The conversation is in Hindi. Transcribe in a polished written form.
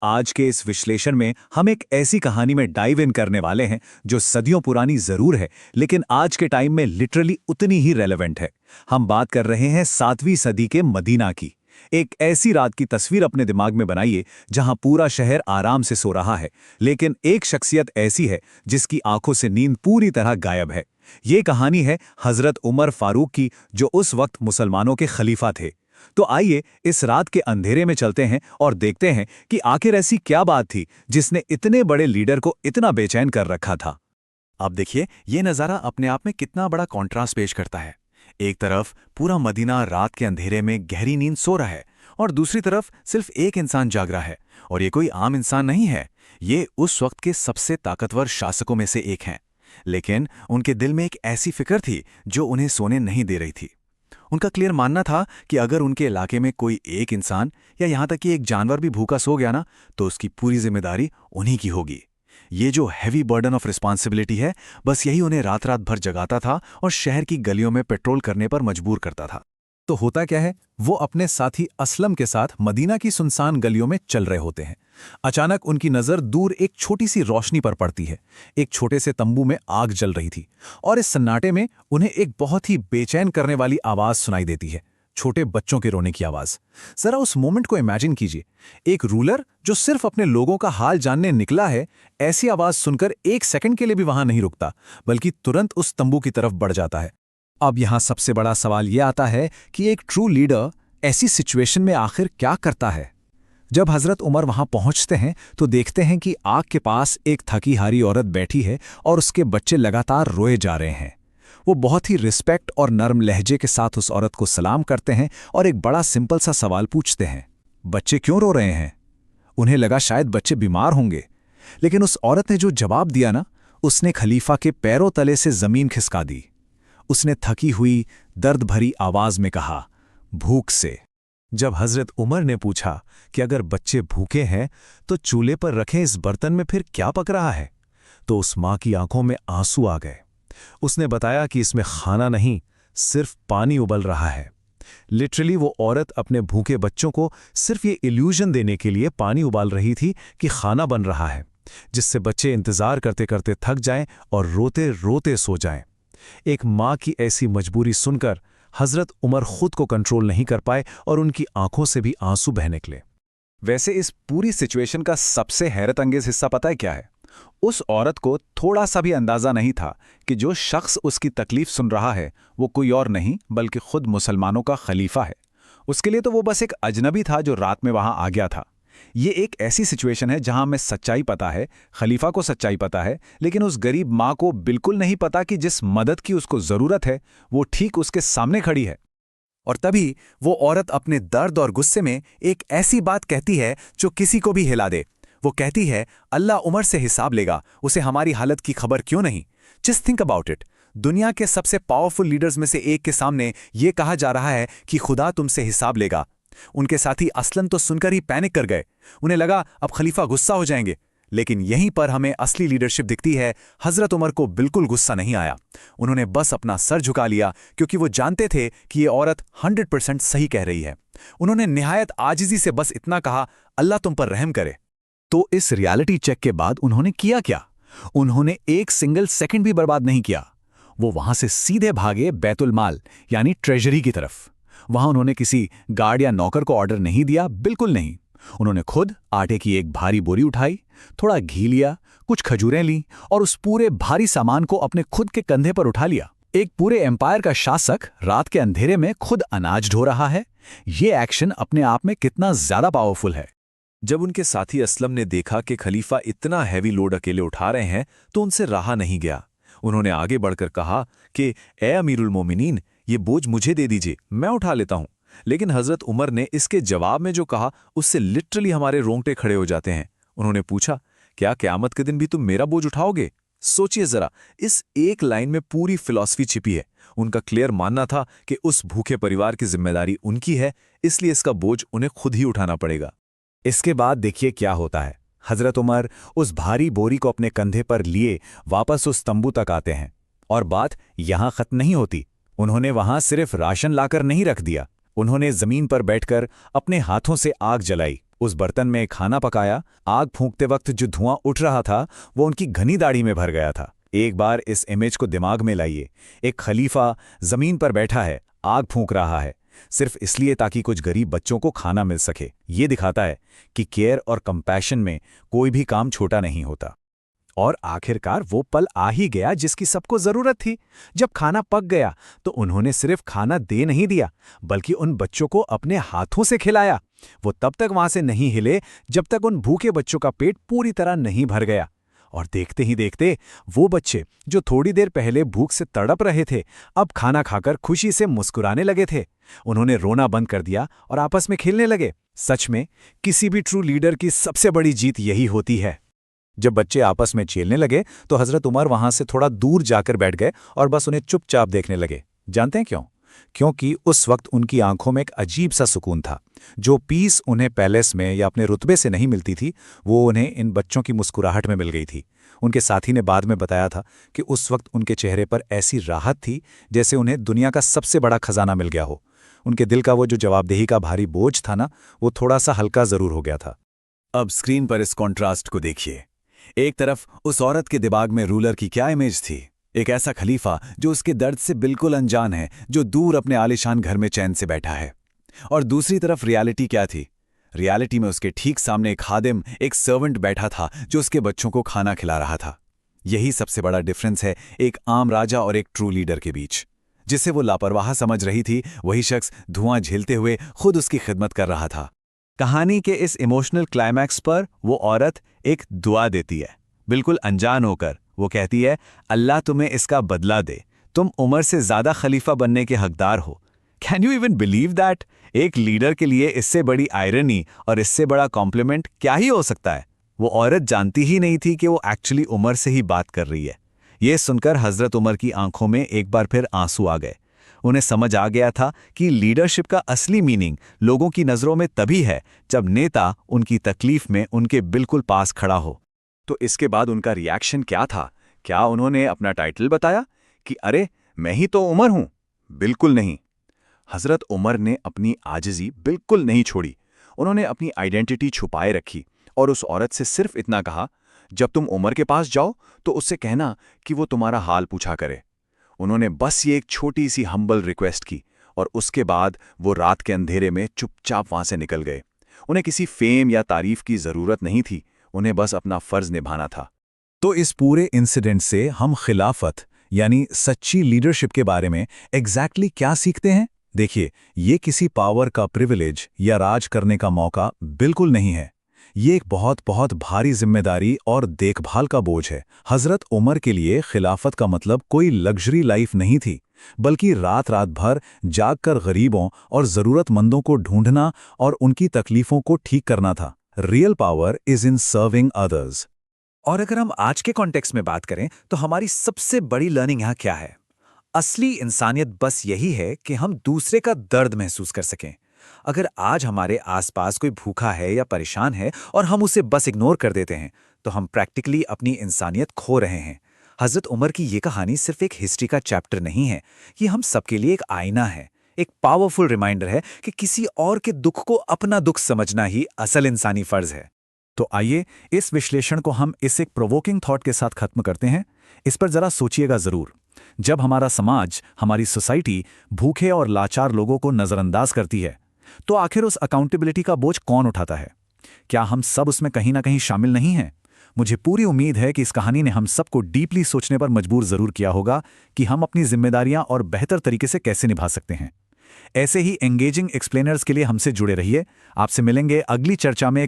आज के इस विश्लेषण में हम एक ऐसी कहानी में डाइव इन करने वाले हैं जो सदियों पुरानी जरूर है, लेकिन आज के टाइम में लिटरली उतनी ही रेलेवेंट है। हम बात कर रहे हैं 7वीं सदी के मदीना की। एक ऐसी रात की तस्वीर अपने दिमाग में बनाइए जहां पूरा शहर आराम से सो रहा है, लेकिन एक शख्सियत ऐसी है जिसकी आंखों से नींद पूरी तरह गायब है। ये कहानी है हजरत उमर फारूक की, जो उस वक्त मुसलमानों के खलीफा थे। तो आइए इस रात के अंधेरे में चलते हैं और देखते हैं कि आखिर ऐसी क्या बात थी जिसने इतने बड़े लीडर को इतना बेचैन कर रखा था। अब देखिए, ये नज़ारा अपने आप में कितना बड़ा कॉन्ट्रास्ट पेश करता है। एक तरफ पूरा मदीना रात के अंधेरे में गहरी नींद सो रहा है और दूसरी तरफ सिर्फ एक इंसान जाग रहा है, और ये कोई आम इंसान नहीं है। ये उस वक्त के सबसे ताकतवर शासकों में से एक हैं। लेकिन उनके दिल में एक ऐसी फिक्र थी जो उन्हें सोने नहीं दे रही थी। उनका क्लियर मानना था कि अगर उनके इलाके में कोई एक इंसान या यहाँ तक कि एक जानवर भी भूखा सो गया ना, तो उसकी पूरी जिम्मेदारी उन्हीं की होगी। ये जो हैवी बर्डन ऑफ रिस्पॉन्सिबिलिटी है, बस यही उन्हें रात रात भर जगाता था और शहर की गलियों में पेट्रोल करने पर मजबूर करता था। तो होता क्या है, वो अपने साथी असलम के साथ मदीना की सुनसान गलियों में चल रहे होते हैं। अचानक उनकी नज़र दूर एक छोटी सी रोशनी पर पड़ती है। एक छोटे से तंबू में आग जल रही थी और इस सन्नाटे में उन्हें एक बहुत ही बेचैन करने वाली आवाज़ सुनाई देती है, छोटे बच्चों के रोने की आवाज़। ज़रा उस मोमेंट को इमेजिन कीजिए। एक रूलर जो सिर्फ अपने लोगों का हाल जानने निकला है, ऐसी आवाज़ सुनकर एक सेकंड के लिए भी वहां नहीं रुकता, बल्कि तुरंत उस तंबू की तरफ बढ़ जाता है। अब यहां सबसे बड़ा सवाल यह आता है कि एक ट्रू लीडर ऐसी सिचुएशन में आखिर क्या करता है। जब हजरत उमर वहां पहुंचते हैं तो देखते हैं कि आग के पास एक थकी हारी औरत बैठी है और उसके बच्चे लगातार रोए जा रहे हैं। वो बहुत ही रिस्पेक्ट और नर्म लहजे के साथ उस औरत को सलाम करते हैं और एक बड़ा सिंपल सा सवाल पूछते हैं, बच्चे क्यों रो रहे हैं? उन्हें लगा शायद बच्चे बीमार होंगे, लेकिन उस औरत ने जो जवाब दिया ना, उसने खलीफा के पैरों तले से जमीन खिसका दी। उसने थकी हुई दर्द भरी आवाज में कहा, भूख से। जब हजरत उमर ने पूछा कि अगर बच्चे भूखे हैं तो चूल्हे पर रखे इस बर्तन में फिर क्या पक रहा है, तो उस मां की आंखों में आंसू आ गए। उसने बताया कि इसमें खाना नहीं, सिर्फ पानी उबल रहा है। लिटरली वो औरत अपने भूखे बच्चों को सिर्फ ये इल्यूजन देने के लिए पानी उबाल रही थी कि खाना बन रहा है, जिससे बच्चे इंतजार करते करते थक जाएं और रोते रोते सो जाएं। एक मां की ऐसी मजबूरी सुनकर हजरत उमर खुद को कंट्रोल नहीं कर पाए और उनकी आंखों से भी आंसू बह निकले। वैसे इस पूरी सिचुएशन का सबसे हैरत अंगेज हिस्सा पता है क्या है? उस औरत को थोड़ा सा भी अंदाजा नहीं था कि जो शख्स उसकी तकलीफ सुन रहा है वो कोई और नहीं बल्कि खुद मुसलमानों का खलीफा है। उसके लिए तो वो बस एक अजनबी था जो रात में वहां आ गया था। ये एक ऐसी सिचुएशन है जहां हमें सच्चाई पता है, खलीफा को सच्चाई पता है, लेकिन उस गरीब मां को बिल्कुल नहीं पता कि जिस मदद की उसको जरूरत है वो ठीक उसके सामने खड़ी है। और तभी वो औरत अपने दर्द और गुस्से में एक ऐसी बात कहती है जो किसी को भी हिला दे। वो कहती है, अल्लाह उमर से हिसाब लेगा, उसे हमारी हालत की खबर क्यों नहीं? Just think about it. दुनिया के सबसे पावरफुल लीडर्स में से एक के सामने ये कहा जा रहा है कि खुदा तुमसे हिसाब लेगा। उनके साथी असलन तो सुनकर ही पैनिक कर गए। उन्हें लगा अब खलीफा गुस्सा हो जाएंगे, लेकिन यहीं पर हमें असली लीडरशिप दिखती है। हजरत उमर को बिल्कुल गुस्सा नहीं आया। उन्होंने बस अपना सर झुका लिया, क्योंकि वो जानते थे कि ये औरत 100% सही कह रही है। उन्होंने निहायत आजिज़ी से बस इतना कहा, अल्लाह तुम पर रहम करे। तो इस रियलिटी चेक के बाद उन्होंने किया क्या? उन्होंने एक सिंगल सेकंड भी बर्बाद नहीं किया। वो वहां से सीधे भागे बैतुल माल यानी ट्रेजरी की तरफ। वहां उन्होंने किसी गार्ड या नौकर को ऑर्डर नहीं दिया, बिल्कुल नहीं। उन्होंने खुद आटे की एक भारी बोरी उठाई, थोड़ा घी लिया, कुछ खजूरें लीं और उस पूरे भारी सामान को अपने खुद के कंधे पर उठा लिया। एक पूरे एम्पायर का शासक रात के अंधेरे में खुद अनाज ढो रहा है। ये एक्शन अपने आप में कितना ज्यादा पावरफुल है। जब उनके साथी असलम ने देखा कि खलीफा इतना हैवी लोड अकेले उठा रहे हैं तो उनसे रहा नहीं गया। उन्होंने आगे बढ़कर कहा कि ए अमीरुल मोमिनीन, ये बोझ मुझे दे दीजिए, मैं उठा लेता हूं। लेकिन हजरत उमर ने इसके जवाब में जो कहा उससे लिटरली हमारे रोंगटे खड़े हो जाते हैं। उन्होंने पूछा, क्या क़यामत के दिन भी तुम मेरा बोझ उठाओगे? सोचिए जरा, इस एक लाइन में पूरी फिलॉसफी छिपी है। उनका क्लियर मानना था कि उस भूखे परिवार की जिम्मेदारी उनकी है, इसलिए इसका बोझ उन्हें खुद ही उठाना पड़ेगा। इसके बाद देखिए क्या होता है। हजरत उमर उस भारी बोरी को अपने कंधे पर लिए वापस उस तंबू तक आते हैं और बात यहां खत्म नहीं होती। उन्होंने वहां सिर्फ राशन लाकर नहीं रख दिया, उन्होंने जमीन पर बैठकर अपने हाथों से आग जलाई उस बर्तन में खाना पकाया। आग फूंकते वक्त जो धुआं उठ रहा था वो उनकी घनी दाढ़ी में भर गया था। एक बार इस इमेज को दिमाग में लाइए। एक खलीफा जमीन पर बैठा है, आग फूंक रहा है, सिर्फ इसलिए ताकि कुछ गरीब बच्चों को खाना मिल सके। ये दिखाता है कि केयर और कंपैशन में कोई भी काम छोटा नहीं होता। और आखिरकार वो पल आ ही गया जिसकी सबको जरूरत थी। जब खाना पक गया तो उन्होंने सिर्फ खाना दे नहीं दिया, बल्कि उन बच्चों को अपने हाथों से खिलाया। वो तब तक वहां से नहीं हिले जब तक उन भूखे बच्चों का पेट पूरी तरह नहीं भर गया। और देखते ही देखते वो बच्चे जो थोड़ी देर पहले भूख से तड़प रहे थे, अब खाना खाकर खुशी से मुस्कुराने लगे थे। उन्होंने रोना बंद कर दिया और आपस में खेलने लगे। सच में किसी भी ट्रू लीडर की सबसे बड़ी जीत यही होती है। जब बच्चे आपस में खेलने लगे तो हजरत उमर वहां से थोड़ा दूर जाकर बैठ गए और बस उन्हें चुपचाप देखने लगे। जानते हैं क्यों? क्योंकि उस वक्त उनकी आंखों में एक अजीब सा सुकून था। जो पीस उन्हें पैलेस में या अपने रुतबे से नहीं मिलती थी, वो उन्हें इन बच्चों की मुस्कुराहट में मिल गई थी। उनके साथी ने बाद में बताया था कि उस वक्त उनके चेहरे पर ऐसी राहत थी जैसे उन्हें दुनिया का सबसे बड़ा खजाना मिल गया हो। उनके दिल का वो जो जवाबदेही का भारी बोझ था ना, वो थोड़ा सा हल्का जरूर हो गया था। अब स्क्रीन पर इस कॉन्ट्रास्ट को देखिए। एक तरफ उस औरत के दिमाग में रूलर की क्या इमेज थी, एक ऐसा खलीफा जो उसके दर्द से बिल्कुल अनजान है, जो दूर अपने आलीशान घर में चैन से बैठा है। और दूसरी तरफ रियलिटी क्या थी? रियलिटी में उसके ठीक सामने एक खादिम, एक सर्वेंट बैठा था जो उसके बच्चों को खाना खिला रहा था। यही सबसे बड़ा डिफरेंस है एक आम राजा और एक ट्रू लीडर के बीच। जिसे वो लापरवाह समझ रही थी, वही शख्स धुआं झेलते हुए खुद उसकी खिदमत कर रहा था। कहानी के इस इमोशनल क्लाइमैक्स पर वो औरत एक दुआ देती है, बिल्कुल अनजान होकर। वो कहती है, अल्लाह तुम्हें इसका बदला दे, तुम उमर से ज्यादा खलीफा बनने के हकदार हो। Can you even believe that? एक लीडर के लिए इससे बड़ी आयरनी और इससे बड़ा कॉम्प्लीमेंट क्या ही हो सकता है। वो औरत जानती ही नहीं थी कि वो एक्चुअली उमर से ही बात कर रही है। ये सुनकर हजरत उमर की आंखों में एक बार फिर आंसू आ गए। उन्हें समझ आ गया था कि लीडरशिप का असली मीनिंग लोगों की नज़रों में तभी है जब नेता उनकी तकलीफ में उनके बिल्कुल पास खड़ा हो। तो इसके बाद उनका रिएक्शन क्या था? क्या उन्होंने अपना टाइटल बताया कि अरे मैं ही तो उमर हूं? बिल्कुल नहीं। हजरत उमर ने अपनी आजिज़ी बिल्कुल नहीं छोड़ी। उन्होंने अपनी आइडेंटिटी छुपाए रखी और उस औरत से सिर्फ इतना कहा, जब तुम उमर के पास जाओ तो उससे कहना कि वो तुम्हारा हाल पूछा करे। उन्होंने बस ये एक छोटी सी हम्बल रिक्वेस्ट की और उसके बाद वो रात के अंधेरे में चुपचाप वहां से निकल गए। उन्हें किसी फेम या तारीफ की जरूरत नहीं थी, उन्हें बस अपना फर्ज निभाना था। तो इस पूरे इंसिडेंट से हम खिलाफत यानी सच्ची लीडरशिप के बारे में एग्जैक्टली क्या सीखते हैं? देखिए, ये किसी पावर का प्रिविलेज या राज करने का मौका बिल्कुल नहीं है। ये एक बहुत बहुत भारी जिम्मेदारी और देखभाल का बोझ है। हजरत उमर के लिए खिलाफत का मतलब कोई लग्जरी लाइफ नहीं थी, बल्कि रात रात भर जागकर गरीबों और ज़रूरतमंदों को ढूंढना और उनकी तकलीफों को ठीक करना था। Real power is in serving others. और अगर हम आज के कॉन्टेक्स्ट में बात करें तो हमारी सबसे बड़ी लर्निंग यहाँ क्या है? असली इंसानियत बस यही है कि हम दूसरे का दर्द महसूस कर सकें। अगर आज हमारे आसपास कोई भूखा है या परेशान है और हम उसे बस इग्नोर कर देते हैं, तो हम प्रैक्टिकली अपनी इंसानियत खो रहे हैं। हजरत उमर की ये कहानी सिर्फ एक हिस्ट्री का चैप्टर नहीं है, ये हम सबके लिए एक आईना है, एक पावरफुल रिमाइंडर है कि किसी और के दुख को अपना दुख समझना ही असल इंसानी फर्ज है। तो आइए इस विश्लेषण को हम इस एक प्रोवोकिंग थॉट के साथ खत्म करते हैं। इस पर जरा सोचिएगा जरूर। जब हमारा समाज, हमारी सोसाइटी भूखे और लाचार लोगों को नजरअंदाज करती है, तो आखिर उस अकाउंटेबिलिटी का बोझ कौन उठाता है? क्या हम सब उसमें कहीं ना कहीं शामिल नहीं हैं? मुझे पूरी उम्मीद है कि इस कहानी ने हम सबको डीपली सोचने पर मजबूर जरूर किया होगा कि हम अपनी जिम्मेदारियां और बेहतर तरीके से कैसे निभा सकते हैं। ऐसे ही एंगेजिंग एक्सप्लेनर्स के लिए हमसे जुड़े रहिए। आपसे मिलेंगे अगली चर्चा में एक